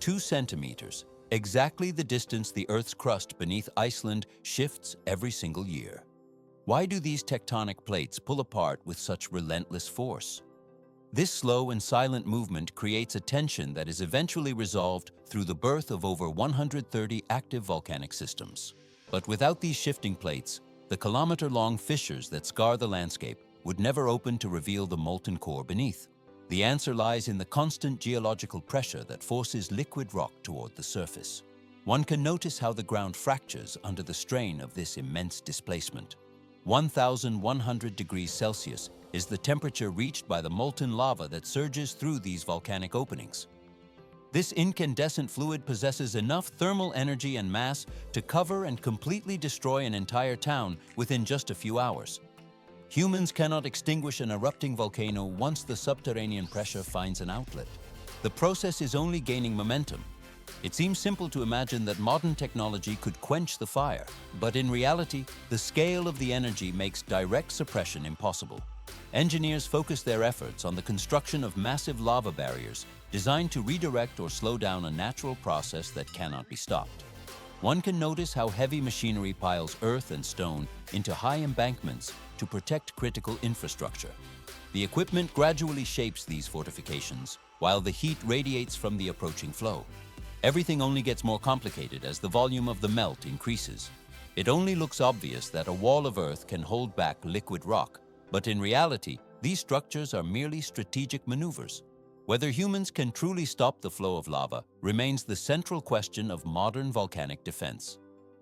2 centimeters, exactly the distance the Earth's crust beneath Iceland shifts every single year. Why do these tectonic plates pull apart with such relentless force? This slow and silent movement creates a tension that is eventually resolved through the birth of over 130 active volcanic systems. But without these shifting plates, the kilometer-long fissures that scar the landscape would never open to reveal the molten core beneath. The answer lies in the constant geological pressure that forces liquid rock toward the surface. One can notice how the ground fractures under the strain of this immense displacement. 1,100 degrees Celsius is the temperature reached by the molten lava that surges through these volcanic openings. This incandescent fluid possesses enough thermal energy and mass to cover and completely destroy an entire town within just a few hours. Humans cannot extinguish an erupting volcano once the subterranean pressure finds an outlet. The process is only gaining momentum. It seems simple to imagine that modern technology could quench the fire, but in reality, the scale of the energy makes direct suppression impossible. Engineers focus their efforts on the construction of massive lava barriers designed to redirect or slow down a natural process that cannot be stopped. One can notice how heavy machinery piles earth and stone into high embankments to protect critical infrastructure. The equipment gradually shapes these fortifications, while the heat radiates from the approaching flow. Everything only gets more complicated as the volume of the melt increases. It only looks obvious that a wall of earth can hold back liquid rock, but in reality, these structures are merely strategic maneuvers. Whether humans can truly stop the flow of lava remains the central question of modern volcanic defense.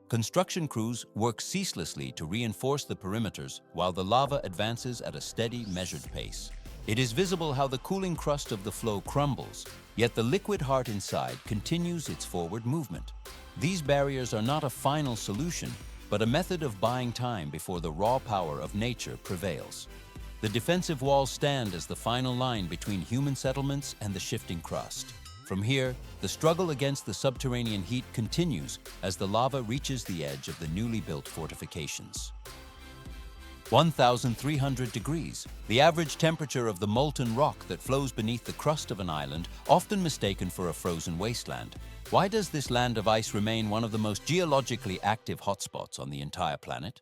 Construction crews work ceaselessly to reinforce the perimeters while the lava advances at a steady, measured pace. It is visible how the cooling crust of the flow crumbles, yet the liquid heart inside continues its forward movement. These barriers are not a final solution, but a method of buying time before the raw power of nature prevails. The defensive walls stand as the final line between human settlements and the shifting crust. From here, the struggle against the subterranean heat continues as the lava reaches the edge of the newly built fortifications. 1,300 degrees, the average temperature of the molten rock that flows beneath the crust of an island, often mistaken for a frozen wasteland. Why does this land of ice remain one of the most geologically active hotspots on the entire planet?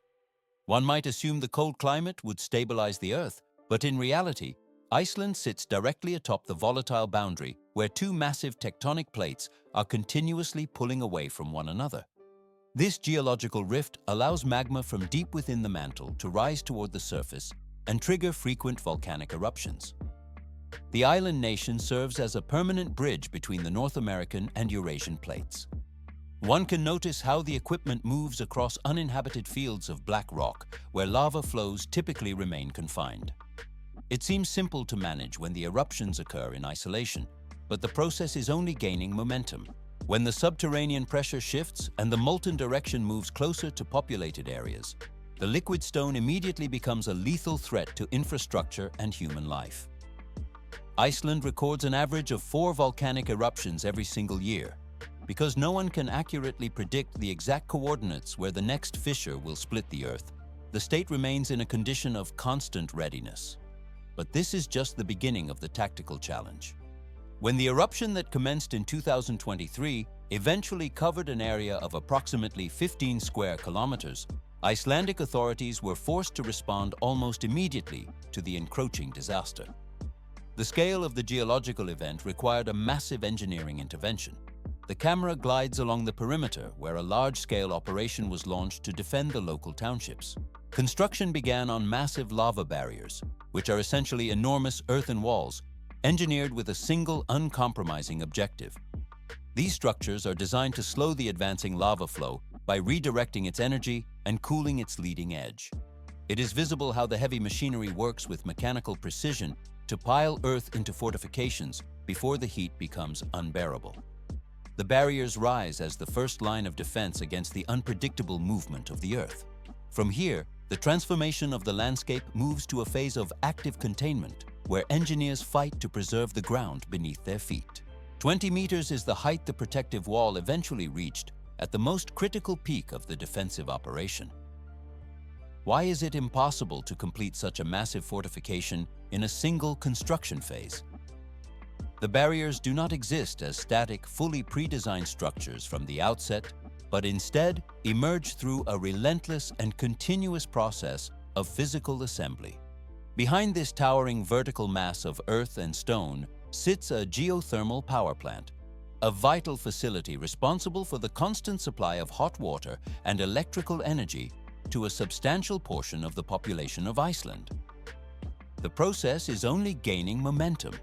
One might assume the cold climate would stabilize the Earth, but in reality, Iceland sits directly atop the volatile boundary where two massive tectonic plates are continuously pulling away from one another. This geological rift allows magma from deep within the mantle to rise toward the surface and trigger frequent volcanic eruptions. The island nation serves as a permanent bridge between the North American and Eurasian plates. One can notice how the equipment moves across uninhabited fields of black rock, where lava flows typically remain confined. It seems simple to manage when the eruptions occur in isolation, but the process is only gaining momentum. When the subterranean pressure shifts and the molten direction moves closer to populated areas, the liquid stone immediately becomes a lethal threat to infrastructure and human life. Iceland records an average of 4 volcanic eruptions every single year. Because no one can accurately predict the exact coordinates where the next fissure will split the Earth, the state remains in a condition of constant readiness. But this is just the beginning of the tactical challenge. When the eruption that commenced in 2023 eventually covered an area of approximately 15 square kilometers, Icelandic authorities were forced to respond almost immediately to the encroaching disaster. The scale of the geological event required a massive engineering intervention. The camera glides along the perimeter where a large-scale operation was launched to defend the local townships. Construction began on massive lava barriers, which are essentially enormous earthen walls, engineered with a single uncompromising objective. These structures are designed to slow the advancing lava flow by redirecting its energy and cooling its leading edge. It is visible how the heavy machinery works with mechanical precision to pile earth into fortifications before the heat becomes unbearable. The barriers rise as the first line of defense against the unpredictable movement of the Earth. From here, the transformation of the landscape moves to a phase of active containment, where engineers fight to preserve the ground beneath their feet. 20 meters is the height the protective wall eventually reached at the most critical peak of the defensive operation. Why is it impossible to complete such a massive fortification in a single construction phase? The barriers do not exist as static, fully pre-designed structures from the outset, but instead emerge through a relentless and continuous process of physical assembly. Behind this towering vertical mass of earth and stone sits a geothermal power plant, a vital facility responsible for the constant supply of hot water and electrical energy to a substantial portion of the population of Iceland. The process is only gaining momentum.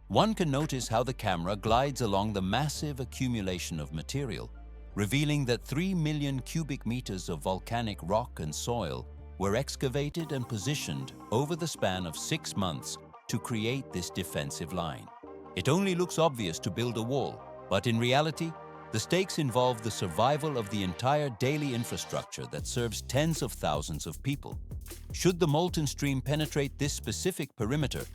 One can notice how the camera glides along the massive accumulation of material, revealing that 3 million cubic meters of volcanic rock and soil were excavated and positioned over the span of 6 months to create this defensive line. It only looks obvious to build a wall, but in reality, the stakes involve the survival of the entire daily infrastructure that serves tens of thousands of people. Should the molten stream penetrate this specific perimeter,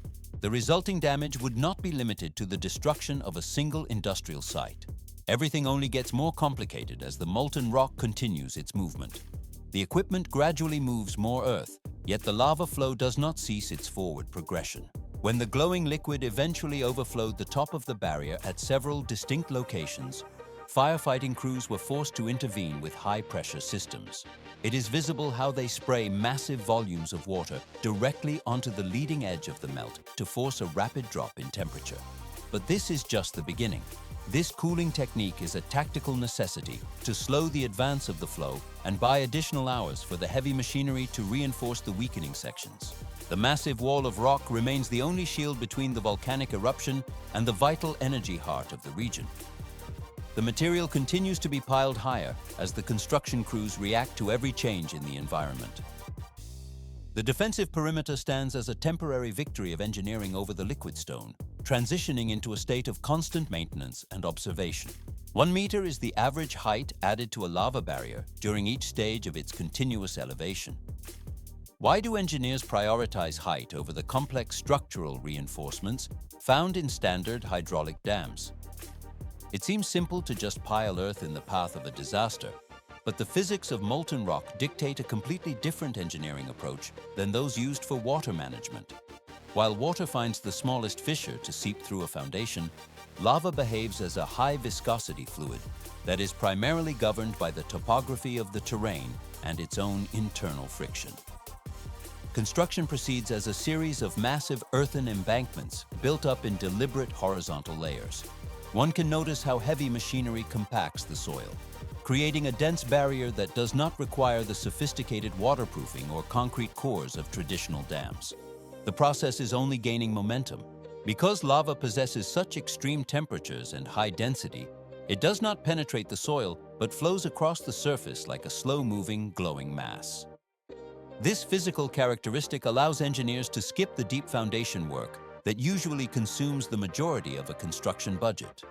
the resulting damage would not be limited to the destruction of a single industrial site. Everything only gets more complicated as the molten rock continues its movement. The equipment gradually moves more earth, yet the lava flow does not cease its forward progression. When the glowing liquid eventually overflowed the top of the barrier at several distinct locations, firefighting crews were forced to intervene with high-pressure systems. It is visible how they spray massive volumes of water directly onto the leading edge of the melt to force a rapid drop in temperature. But this is just the beginning. This cooling technique is a tactical necessity to slow the advance of the flow and buy additional hours for the heavy machinery to reinforce the weakening sections. The massive wall of rock remains the only shield between the volcanic eruption and the vital energy heart of the region. The material continues to be piled higher as the construction crews react to every change in the environment. The defensive perimeter stands as a temporary victory of engineering over the liquid stone, transitioning into a state of constant maintenance and observation. 1 meter is the average height added to a lava barrier during each stage of its continuous elevation. Why do engineers prioritize height over the complex structural reinforcements found in standard hydraulic dams? It seems simple to just pile earth in the path of a disaster, but the physics of molten rock dictate a completely different engineering approach than those used for water management. While water finds the smallest fissure to seep through a foundation, lava behaves as a high-viscosity fluid that is primarily governed by the topography of the terrain and its own internal friction. Construction proceeds as a series of massive earthen embankments built up in deliberate horizontal layers. One can notice how heavy machinery compacts the soil, creating a dense barrier that does not require the sophisticated waterproofing or concrete cores of traditional dams. The process is only gaining momentum. Because lava possesses such extreme temperatures and high density, it does not penetrate the soil but flows across the surface like a slow-moving, glowing mass. This physical characteristic allows engineers to skip the deep foundation work that usually consumes the majority of a construction budget.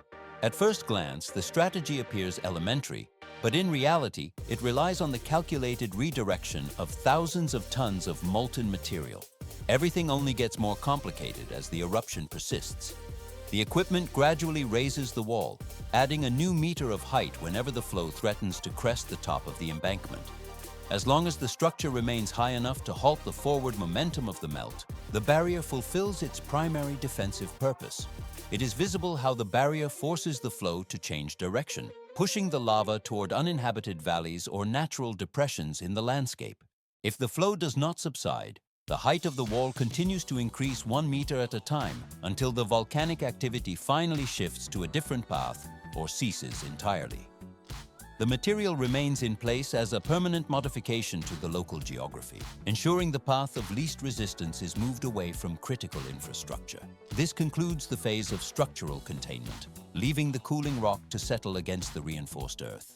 At first glance, the strategy appears elementary, but in reality, it relies on the calculated redirection of thousands of tons of molten material. Everything only gets more complicated as the eruption persists. The equipment gradually raises the wall, adding a new meter of height whenever the flow threatens to crest the top of the embankment. As long as the structure remains high enough to halt the forward momentum of the melt, the barrier fulfills its primary defensive purpose. It is visible how the barrier forces the flow to change direction, pushing the lava toward uninhabited valleys or natural depressions in the landscape. If the flow does not subside, the height of the wall continues to increase 1 meter at a time until the volcanic activity finally shifts to a different path or ceases entirely. The material remains in place as a permanent modification to the local geography, ensuring the path of least resistance is moved away from critical infrastructure. This concludes the phase of structural containment, leaving the cooling rock to settle against the reinforced earth.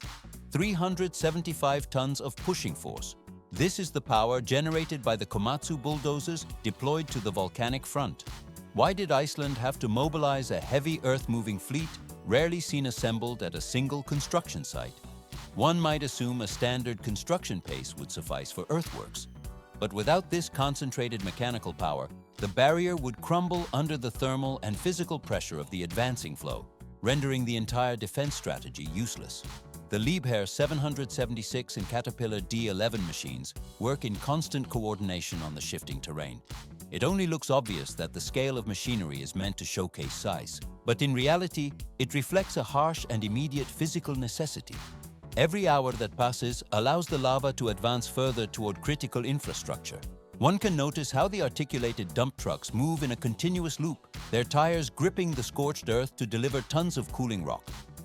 375 tons of pushing force. This is the power generated by the Komatsu bulldozers deployed to the volcanic front. Why did Iceland have to mobilize a heavy earth-moving fleet, rarely seen assembled at a single construction site? One might assume a standard construction pace would suffice for earthworks. But without this concentrated mechanical power, the barrier would crumble under the thermal and physical pressure of the advancing flow, rendering the entire defense strategy useless. The Liebherr 776 and Caterpillar D11 machines work in constant coordination on the shifting terrain. It only looks obvious that the scale of machinery is meant to showcase size, but in reality, it reflects a harsh and immediate physical necessity. Every hour that passes allows the lava to advance further toward critical infrastructure. One can notice how the articulated dump trucks move in a continuous loop, their tires gripping the scorched earth to deliver tons of cooling rock.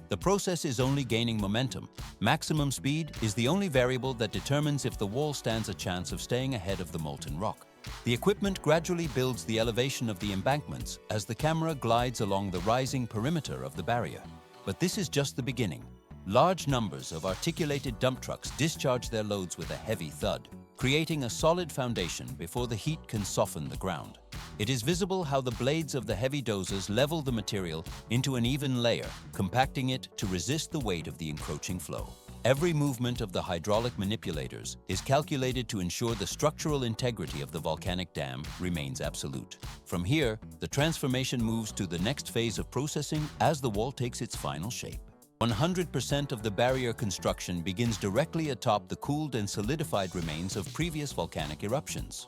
The process is only gaining momentum. Maximum speed is the only variable that determines if the wall stands a chance of staying ahead of the molten rock. The equipment gradually builds the elevation of the embankments as the camera glides along the rising perimeter of the barrier. But this is just the beginning. Large numbers of articulated dump trucks discharge their loads with a heavy thud, creating a solid foundation before the heat can soften the ground. It is visible how the blades of the heavy dozers level the material into an even layer, compacting it to resist the weight of the encroaching flow. Every movement of the hydraulic manipulators is calculated to ensure the structural integrity of the volcanic dam remains absolute. From here, the transformation moves to the next phase of processing as the wall takes its final shape. 100% of the barrier construction begins directly atop the cooled and solidified remains of previous volcanic eruptions.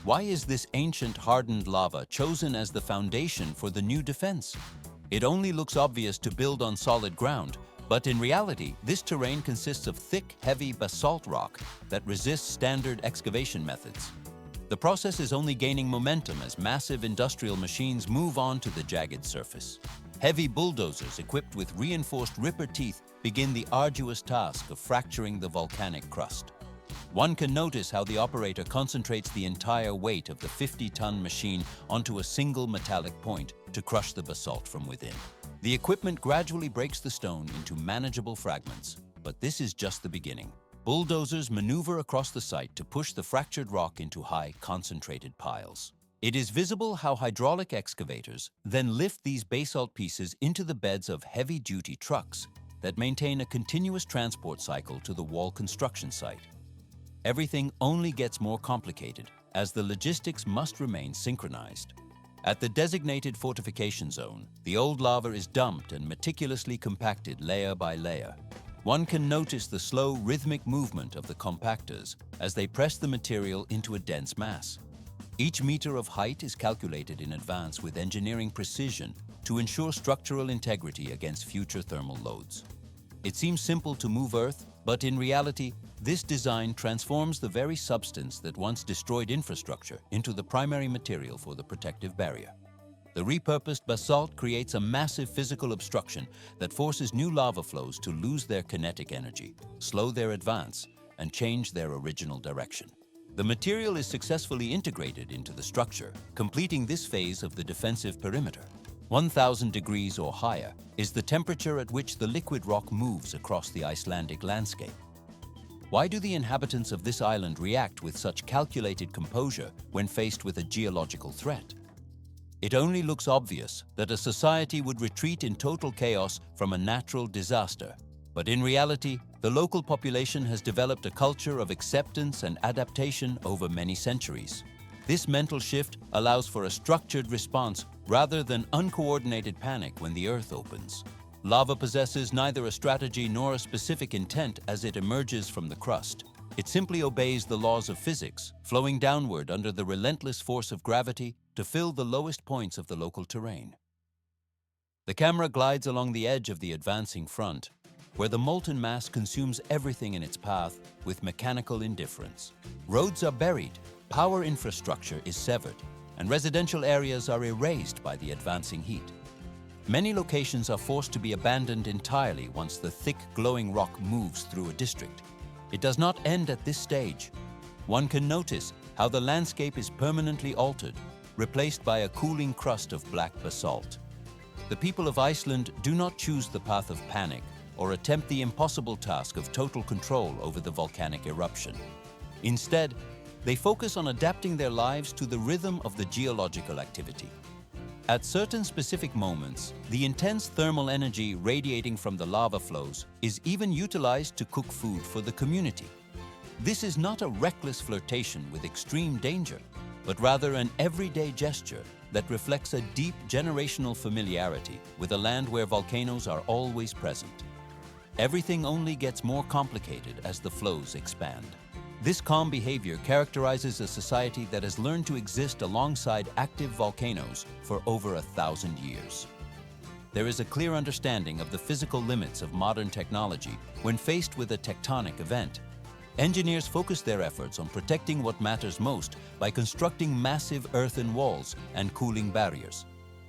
Why is this ancient hardened lava chosen as the foundation for the new defense? It only looks obvious to build on solid ground, but in reality, this terrain consists of thick, heavy basalt rock that resists standard excavation methods. The process is only gaining momentum as massive industrial machines move on to the jagged surface. Heavy bulldozers equipped with reinforced ripper teeth begin the arduous task of fracturing the volcanic crust. One can notice how the operator concentrates the entire weight of the 50-ton machine onto a single metallic point to crush the basalt from within. The equipment gradually breaks the stone into manageable fragments, but this is just the beginning. Bulldozers maneuver across the site to push the fractured rock into high, concentrated piles. It is visible how hydraulic excavators then lift these basalt pieces into the beds of heavy-duty trucks that maintain a continuous transport cycle to the wall construction site. Everything only gets more complicated as the logistics must remain synchronized. At the designated fortification zone, the old lava is dumped and meticulously compacted layer by layer. One can notice the slow, rhythmic movement of the compactors as they press the material into a dense mass. Each meter of height is calculated in advance with engineering precision to ensure structural integrity against future thermal loads. It seems simple to move earth, but in reality, this design transforms the very substance that once destroyed infrastructure into the primary material for the protective barrier. The repurposed basalt creates a massive physical obstruction that forces new lava flows to lose their kinetic energy, slow their advance, and change their original direction. The material is successfully integrated into the structure, completing this phase of the defensive perimeter. 1,000 degrees or higher is the temperature at which the liquid rock moves across the Icelandic landscape. Why do the inhabitants of this island react with such calculated composure when faced with a geological threat? It only looks obvious that a society would retreat in total chaos from a natural disaster. But in reality, the local population has developed a culture of acceptance and adaptation over many centuries. This mental shift allows for a structured response rather than uncoordinated panic when the earth opens. Lava possesses neither a strategy nor a specific intent as it emerges from the crust. It simply obeys the laws of physics, flowing downward under the relentless force of gravity to fill the lowest points of the local terrain. The camera glides along the edge of the advancing front, where the molten mass consumes everything in its path with mechanical indifference. Roads are buried, power infrastructure is severed, and residential areas are erased by the advancing heat. Many locations are forced to be abandoned entirely once the thick, glowing rock moves through a district. It does not end at this stage. One can notice how the landscape is permanently altered, replaced by a cooling crust of black basalt. The people of Iceland do not choose the path of panic or attempt the impossible task of total control over the volcanic eruption. Instead, they focus on adapting their lives to the rhythm of the geological activity. At certain specific moments, the intense thermal energy radiating from the lava flows is even utilized to cook food for the community. This is not a reckless flirtation with extreme danger, but rather an everyday gesture that reflects a deep generational familiarity with a land where volcanoes are always present. everything only gets more complicated as the flows expand. This calm behavior characterizes a society that has learned to exist alongside active volcanoes for over 1,000 years. There is a clear understanding of the physical limits of modern technology when faced with a tectonic event. Engineers focus their efforts on protecting what matters most by constructing massive earthen walls and cooling barriers.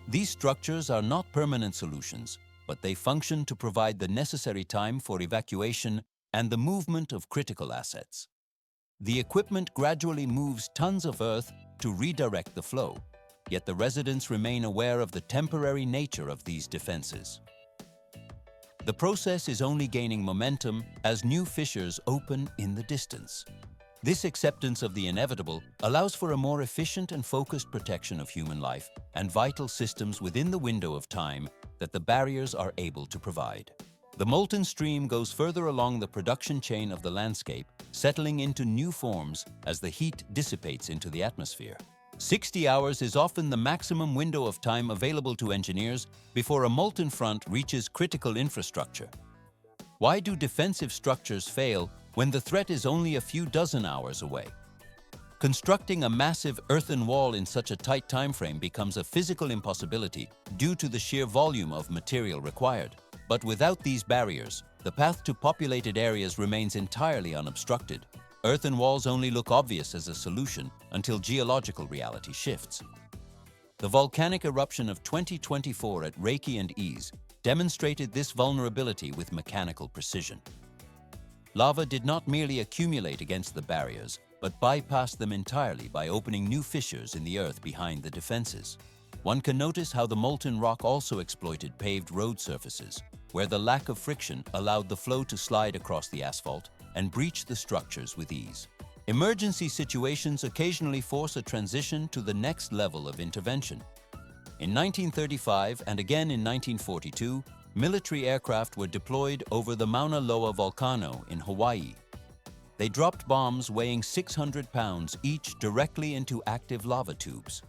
These structures are not permanent solutions, but they function to provide the necessary time for evacuation and the movement of critical assets. The equipment gradually moves tons of earth to redirect the flow, yet the residents remain aware of the temporary nature of these defenses. The process is only gaining momentum as new fissures open in the distance. This acceptance of the inevitable allows for a more efficient and focused protection of human life and vital systems within the window of time that the barriers are able to provide. The molten stream goes further along the production chain of the landscape, settling into new forms as the heat dissipates into the atmosphere. 60 hours is often the maximum window of time available to engineers before a molten front reaches critical infrastructure. Why do defensive structures fail when the threat is only a few dozen hours away? Constructing a massive earthen wall in such a tight time frame becomes a physical impossibility due to the sheer volume of material required. But without these barriers, the path to populated areas remains entirely unobstructed. Earthen walls only look obvious as a solution until geological reality shifts. The volcanic eruption of 2024 at Reiki and Ease demonstrated this vulnerability with mechanical precision. Lava did not merely accumulate against the barriers, but bypassed them entirely by opening new fissures in the earth behind the defenses. One can notice how the molten rock also exploited paved road surfaces, where the lack of friction allowed the flow to slide across the asphalt and breach the structures with ease. Emergency situations occasionally force a transition to the next level of intervention. In 1935 and again in 1942, military aircraft were deployed over the Mauna Loa volcano in Hawaii. They dropped bombs weighing 600 pounds each directly into active lava tubes.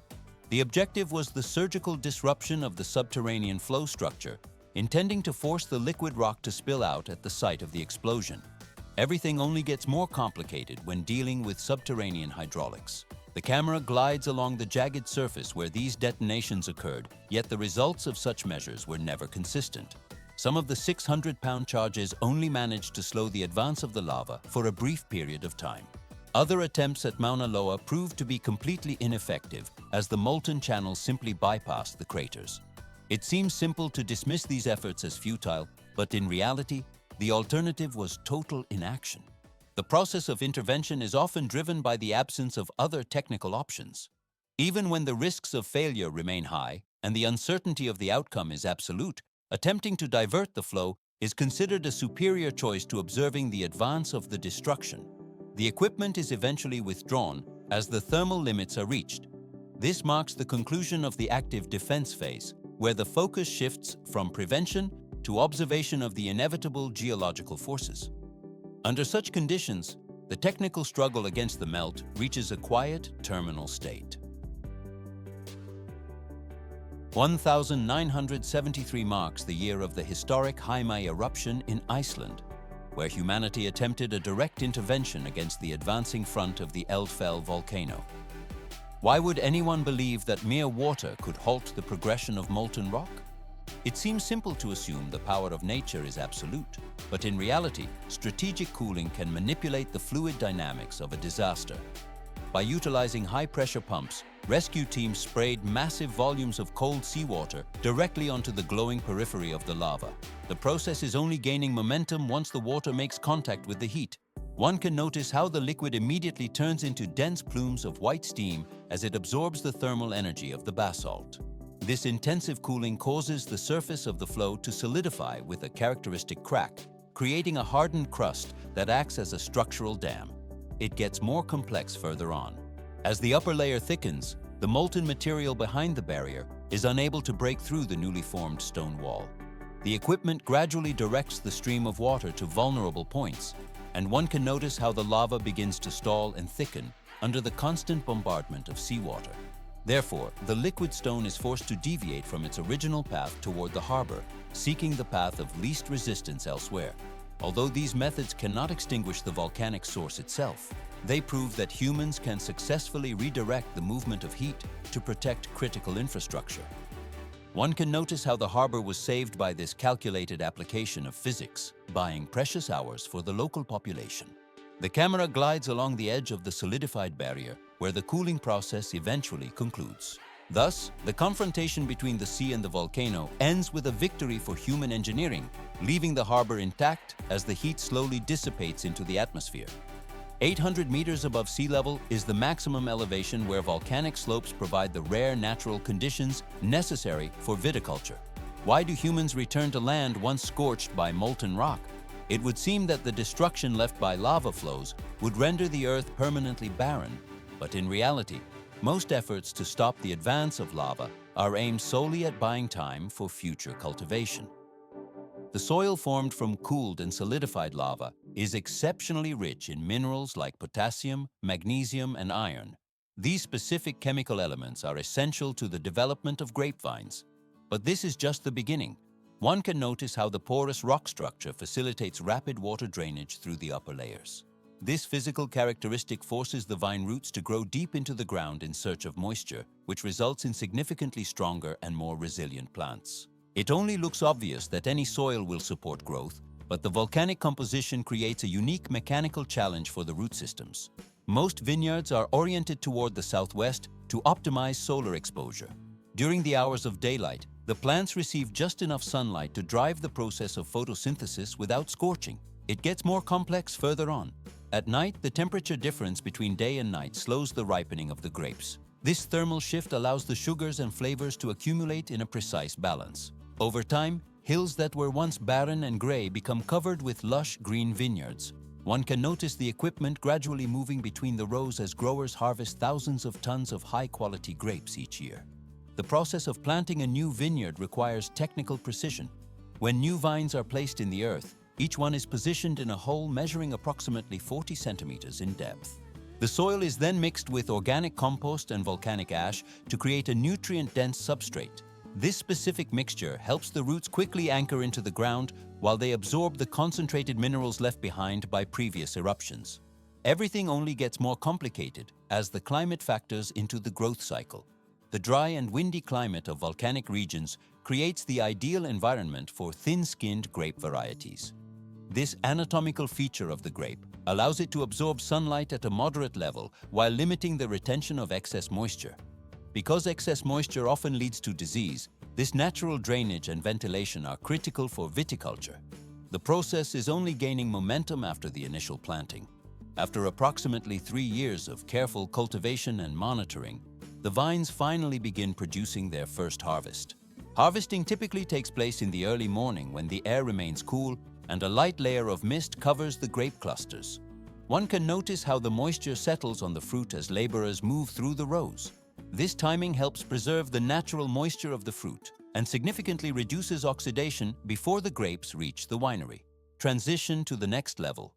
The objective was the surgical disruption of the subterranean flow structure, intending to force the liquid rock to spill out at the site of the explosion. Everything only gets more complicated when dealing with subterranean hydraulics. The camera glides along the jagged surface where these detonations occurred, yet the results of such measures were never consistent. Some of the 600-pound charges only managed to slow the advance of the lava for a brief period of time. Other attempts at Mauna Loa proved to be completely ineffective as the molten channels simply bypassed the craters. It seems simple to dismiss these efforts as futile, but in reality, the alternative was total inaction. The process of intervention is often driven by the absence of other technical options. Even when the risks of failure remain high and the uncertainty of the outcome is absolute, attempting to divert the flow is considered a superior choice to observing the advance of the destruction. The equipment is eventually withdrawn as the thermal limits are reached. This marks the conclusion of the active defense phase, where the focus shifts from prevention to observation of the inevitable geological forces. Under such conditions, the technical struggle against the melt reaches a quiet, terminal state. 1973 marks the year of the historic Heimaey eruption in Iceland, where humanity attempted a direct intervention against the advancing front of the Eldfell volcano. Why would anyone believe that mere water could halt the progression of molten rock? It seems simple to assume the power of nature is absolute, but in reality, strategic cooling can manipulate the fluid dynamics of a disaster. By utilizing high-pressure pumps, rescue teams sprayed massive volumes of cold seawater directly onto the glowing periphery of the lava. The process is only gaining momentum once the water makes contact with the heat. One can notice how the liquid immediately turns into dense plumes of white steam as it absorbs the thermal energy of the basalt. This intensive cooling causes the surface of the flow to solidify with a characteristic crack, creating a hardened crust that acts as a structural dam. It gets more complex further on. As the upper layer thickens, the molten material behind the barrier is unable to break through the newly formed stone wall. The equipment gradually directs the stream of water to vulnerable points, and one can notice how the lava begins to stall and thicken under the constant bombardment of seawater. Therefore, the liquid stone is forced to deviate from its original path toward the harbor, seeking the path of least resistance elsewhere. Although these methods cannot extinguish the volcanic source itself, they prove that humans can successfully redirect the movement of heat to protect critical infrastructure. One can notice how the harbor was saved by this calculated application of physics, buying precious hours for the local population. The camera glides along the edge of the solidified barrier, where the cooling process eventually concludes. Thus, the confrontation between the sea and the volcano ends with a victory for human engineering, leaving the harbor intact as the heat slowly dissipates into the atmosphere. 800 meters above sea level is the maximum elevation where volcanic slopes provide the rare natural conditions necessary for viticulture. Why do humans return to land once scorched by molten rock? It would seem that the destruction left by lava flows would render the earth permanently barren, but in reality, most efforts to stop the advance of lava are aimed solely at buying time for future cultivation. The soil formed from cooled and solidified lava is exceptionally rich in minerals like potassium, magnesium, and iron. These specific chemical elements are essential to the development of grapevines. But this is just the beginning. One can notice how the porous rock structure facilitates rapid water drainage through the upper layers. This physical characteristic forces the vine roots to grow deep into the ground in search of moisture, which results in significantly stronger and more resilient plants. It only looks obvious that any soil will support growth, but the volcanic composition creates a unique mechanical challenge for the root systems. Most vineyards are oriented toward the southwest to optimize solar exposure. During the hours of daylight, the plants receive just enough sunlight to drive the process of photosynthesis without scorching. It gets more complex further on. At night, the temperature difference between day and night slows the ripening of the grapes. This thermal shift allows the sugars and flavors to accumulate in a precise balance. Over time, hills that were once barren and gray become covered with lush green vineyards. One can notice the equipment gradually moving between the rows as growers harvest thousands of tons of high-quality grapes each year. The process of planting a new vineyard requires technical precision. When new vines are placed in the earth, each one is positioned in a hole measuring approximately 40 centimeters in depth. The soil is then mixed with organic compost and volcanic ash to create a nutrient-dense substrate. This specific mixture helps the roots quickly anchor into the ground while they absorb the concentrated minerals left behind by previous eruptions. Everything only gets more complicated as the climate factors into the growth cycle. The dry and windy climate of volcanic regions creates the ideal environment for thin-skinned grape varieties. This anatomical feature of the grape allows it to absorb sunlight at a moderate level while limiting the retention of excess moisture. Because excess moisture often leads to disease, this natural drainage and ventilation are critical for viticulture. The process is only gaining momentum after the initial planting. After approximately 3 years of careful cultivation and monitoring, the vines finally begin producing their first harvest. Harvesting typically takes place in the early morning when the air remains cool and a light layer of mist covers the grape clusters. One can notice how the moisture settles on the fruit as laborers move through the rows. This timing helps preserve the natural moisture of the fruit and significantly reduces oxidation before the grapes reach the winery. Transition to the next level.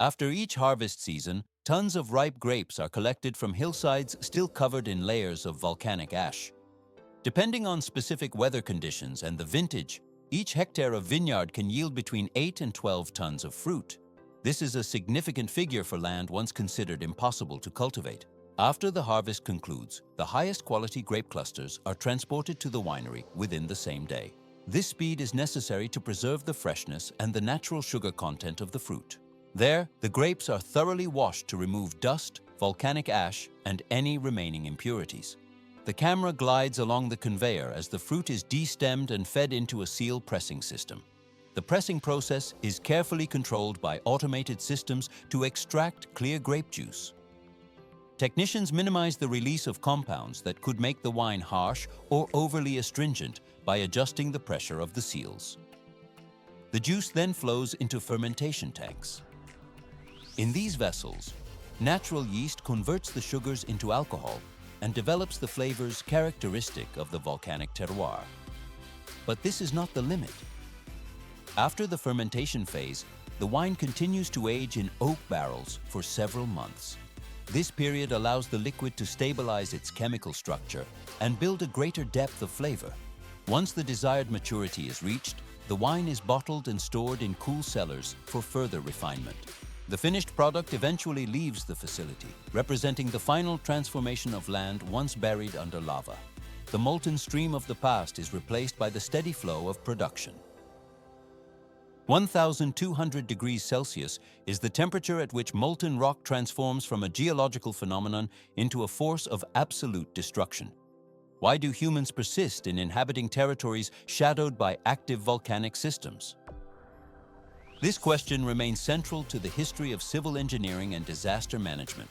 After each harvest season, tons of ripe grapes are collected from hillsides still covered in layers of volcanic ash. Depending on specific weather conditions and the vintage, each hectare of vineyard can yield between 8 and 12 tons of fruit. This is a significant figure for land once considered impossible to cultivate. After the harvest concludes, the highest quality grape clusters are transported to the winery within the same day. This speed is necessary to preserve the freshness and the natural sugar content of the fruit. There, the grapes are thoroughly washed to remove dust, volcanic ash, and any remaining impurities. The camera glides along the conveyor as the fruit is destemmed and fed into a seal pressing system. The pressing process is carefully controlled by automated systems to extract clear grape juice. Technicians minimize the release of compounds that could make the wine harsh or overly astringent by adjusting the pressure of the seals. The juice then flows into fermentation tanks. In these vessels, natural yeast converts the sugars into alcohol and develops the flavors characteristic of the volcanic terroir. But this is not the limit. After the fermentation phase, the wine continues to age in oak barrels for several months. This period allows the liquid to stabilize its chemical structure and build a greater depth of flavor. Once the desired maturity is reached, the wine is bottled and stored in cool cellars for further refinement. The finished product eventually leaves the facility, representing the final transformation of land once buried under lava. The molten stream of the past is replaced by the steady flow of production. 1,200 degrees Celsius is the temperature at which molten rock transforms from a geological phenomenon into a force of absolute destruction. Why do humans persist in inhabiting territories shadowed by active volcanic systems? This question remains central to the history of civil engineering and disaster management.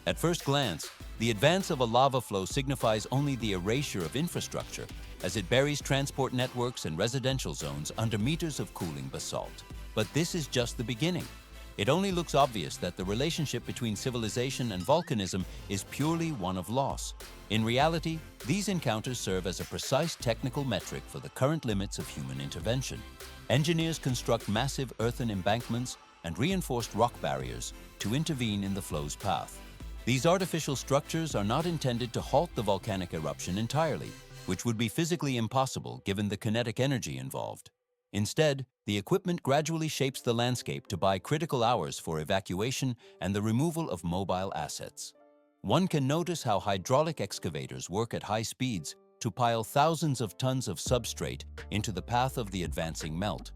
At first glance, the advance of a lava flow signifies only the erasure of infrastructure, as it buries transport networks and residential zones under meters of cooling basalt. But this is just the beginning. It only looks obvious that the relationship between civilization and volcanism is purely one of loss. In reality, these encounters serve as a precise technical metric for the current limits of human intervention. Engineers construct massive earthen embankments and reinforced rock barriers to intervene in the flow's path. These artificial structures are not intended to halt the volcanic eruption entirely, which would be physically impossible given the kinetic energy involved. Instead, the equipment gradually shapes the landscape to buy critical hours for evacuation and the removal of mobile assets. One can notice how hydraulic excavators work at high speeds to pile thousands of tons of substrate into the path of the advancing melt.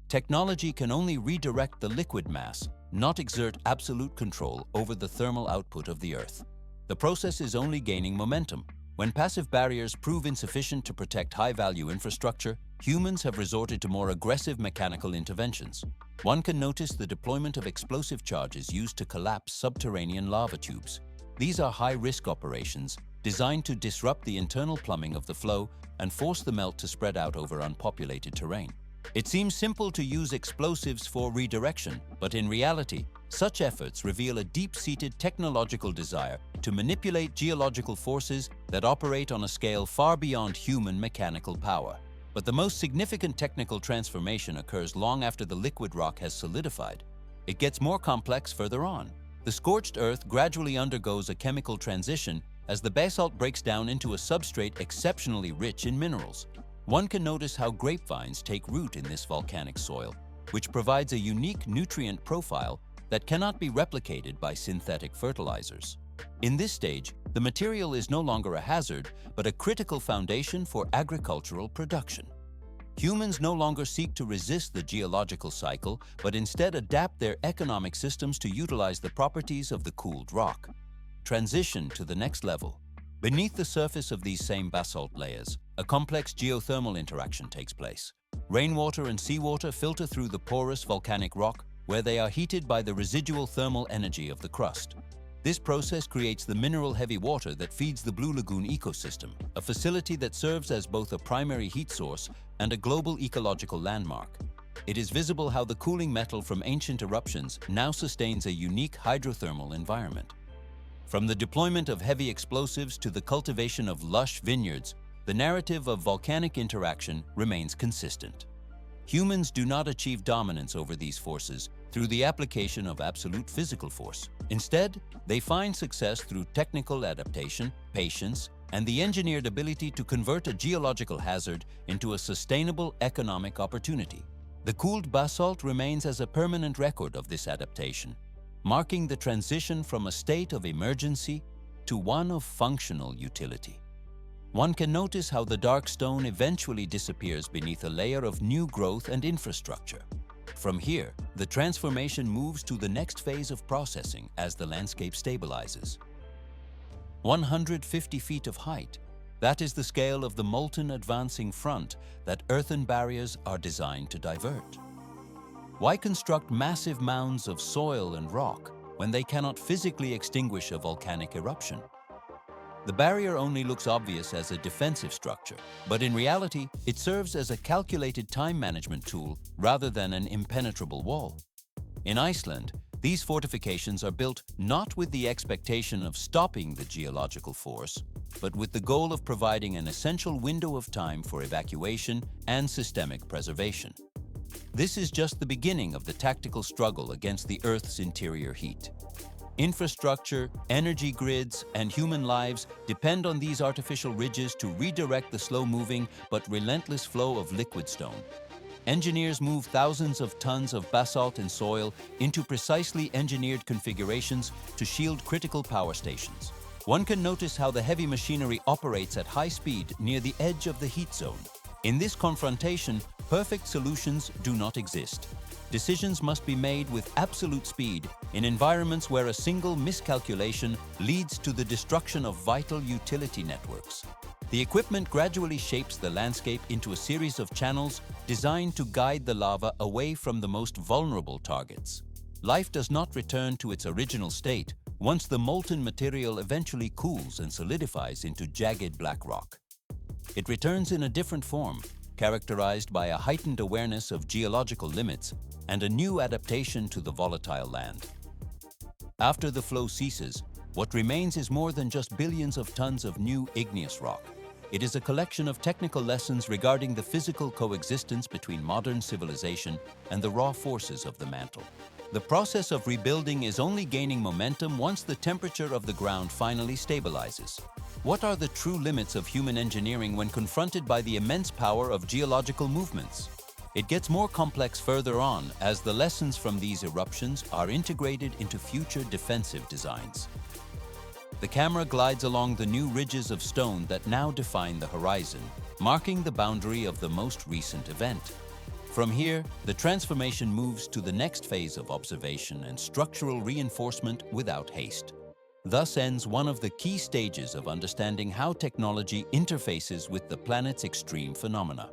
Technology can only redirect the liquid mass, not exert absolute control over the thermal output of the Earth. The process is only gaining momentum. When passive barriers prove insufficient to protect high-value infrastructure, humans have resorted to more aggressive mechanical interventions. One can notice the deployment of explosive charges used to collapse subterranean lava tubes. These are high-risk operations designed to disrupt the internal plumbing of the flow and force the melt to spread out over unpopulated terrain. It seems simple to use explosives for redirection, but in reality, such efforts reveal a deep-seated technological desire to manipulate geological forces that operate on a scale far beyond human mechanical power. But the most significant technical transformation occurs long after the liquid rock has solidified. It gets more complex further on. The scorched earth gradually undergoes a chemical transition as the basalt breaks down into a substrate exceptionally rich in minerals. One can notice how grapevines take root in this volcanic soil, which provides a unique nutrient profile that cannot be replicated by synthetic fertilizers. In this stage, the material is no longer a hazard, but a critical foundation for agricultural production. Humans no longer seek to resist the geological cycle, but instead adapt their economic systems to utilize the properties of the cooled rock. Transition to the next level. Beneath the surface of these same basalt layers, a complex geothermal interaction takes place. Rainwater and seawater filter through the porous volcanic rock, where they are heated by the residual thermal energy of the crust. This process creates the mineral-heavy water that feeds the Blue Lagoon ecosystem, a facility that serves as both a primary heat source and a global ecological landmark. It is visible how the cooling metal from ancient eruptions now sustains a unique hydrothermal environment. From the deployment of heavy explosives to the cultivation of lush vineyards, the narrative of volcanic interaction remains consistent. Humans do not achieve dominance over these forces through the application of absolute physical force. Instead, they find success through technical adaptation, patience, and the engineered ability to convert a geological hazard into a sustainable economic opportunity. The cooled basalt remains as a permanent record of this adaptation, marking the transition from a state of emergency to one of functional utility. One can notice how the dark stone eventually disappears beneath a layer of new growth and infrastructure. From here, the transformation moves to the next phase of processing as the landscape stabilizes. 150 feet of height. That is the scale of the molten advancing front that earthen barriers are designed to divert. Why construct massive mounds of soil and rock when they cannot physically extinguish a volcanic eruption? The barrier only looks obvious as a defensive structure, but in reality, it serves as a calculated time management tool rather than an impenetrable wall. In Iceland, these fortifications are built not with the expectation of stopping the geological force, but with the goal of providing an essential window of time for evacuation and systemic preservation. This is just the beginning of the tactical struggle against the Earth's interior heat. Infrastructure, energy grids, and human lives depend on these artificial ridges to redirect the slow-moving but relentless flow of liquid stone. Engineers move thousands of tons of basalt and soil into precisely engineered configurations to shield critical power stations. One can notice how the heavy machinery operates at high speed near the edge of the heat zone. In this confrontation, perfect solutions do not exist. Decisions must be made with absolute speed in environments where a single miscalculation leads to the destruction of vital utility networks. The equipment gradually shapes the landscape into a series of channels designed to guide the lava away from the most vulnerable targets. Life does not return to its original state once the molten material eventually cools and solidifies into jagged black rock. It returns in a different form, characterized by a heightened awareness of geological limits and a new adaptation to the volatile land. After the flow ceases, what remains is more than just billions of tons of new igneous rock. It is a collection of technical lessons regarding the physical coexistence between modern civilization and the raw forces of the mantle. The process of rebuilding is only gaining momentum once the temperature of the ground finally stabilizes. What are the true limits of human engineering when confronted by the immense power of geological movements? It gets more complex further on as the lessons from these eruptions are integrated into future defensive designs. The camera glides along the new ridges of stone that now define the horizon, marking the boundary of the most recent event. From here, the transformation moves to the next phase of observation and structural reinforcement without haste. Thus ends one of the key stages of understanding how technology interfaces with the planet's extreme phenomena.